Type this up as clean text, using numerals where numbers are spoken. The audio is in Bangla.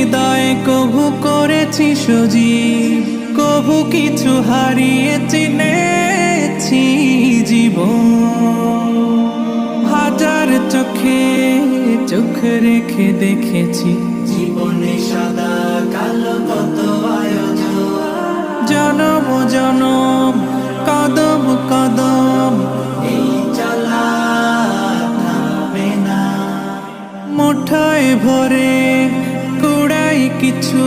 হৃদয়ে কভু করেছি সজীব, কভু কিছু হারিয়ে চিনেছি জীবন। হাজার চোখে চোখ রেখে দেখেছি জীবনে সাদা কালো কত আয়োজন, জনম জনম কদম কদম এই চলা থামবে না। মুঠোয় ভরে কুড়াই কিছু